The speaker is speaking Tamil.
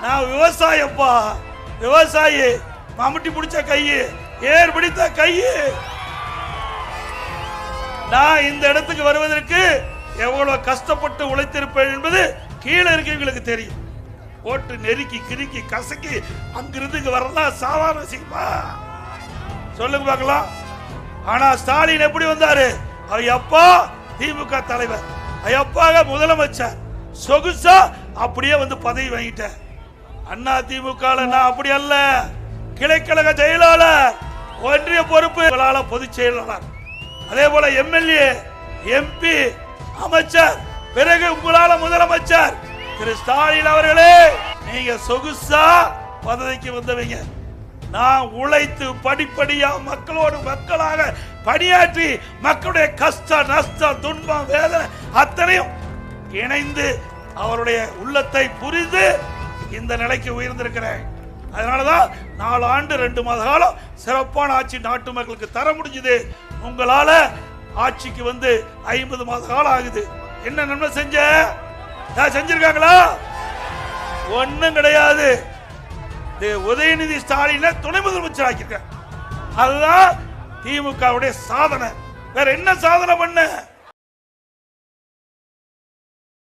நான் விவசாயப்பா, விவசாயி. மம்முட்டி பிடிச்ச கையு, ஏர் பிடித்த கையு. நான் இந்த இடத்துக்கு வருவதற்கு எவ்வளவு கஷ்டப்பட்டு உழைத்திருப்பேன் என்பது கீழே இருக்கவங்களுக்கு தெரியும். ஓட்டு நெருக்கி கிறுக்கி கசக்கி அங்கிருந்து வரலாம் சாதாரண விஷயமா? சொல்லுங்க பார்க்கலாம். ஆனா ஸ்டாலின் எப்படி வந்தாரு? ஐயப்பா திமுக தலைவர், ஐயப்பாக முதலமைச்சர், சொகுசா அப்படியே வந்து பதவி வாங்கிட்டேன். அண்ணா திமுக நான் அப்படி அல்ல. கிளைக்கழக செயலாளர், ஒன்றிய பொறுப்பு பொதுச் செயலாளர், அதே போல எம்எல்ஏ, எம்பி, அமைச்சர், பிறகு உங்களால முதலமைச்சர். திரு ஸ்டாலின் அவர்களே, நீங்க சொகுசா பதவிக்கு வந்தவங்க. நான் உழைத்து படிப்படியா மக்களோடு மக்களாக பணியாற்றி மக்களுடைய கஷ்ட நஷ்டம் துன்பம் வேதனை அத்தனையும் இணைந்து அவருடைய உள்ளத்தை புரிந்து இந்த நிலைக்கு உயர்ந்திருக்கிறேன். அதனாலதான் 4 ஆண்டு 2 மாத காலம் சிறப்பான ஆட்சி நாட்டு மக்களுக்கு தர முடிஞ்சது. உங்களால ஆட்சிக்கு வந்து 50 மாத காலம் ஆகுது. என்ன நன்மை செஞ்சிருக்காங்களா? ஒண்ணும் கிடையாது. உதயநிதி ஸ்டாலின் துணை முதலமைச்சர் ஆக்கியிருக்க, அதுதான் திமுகவுடைய சாதனை. வேற என்ன சாதனை பண்ண?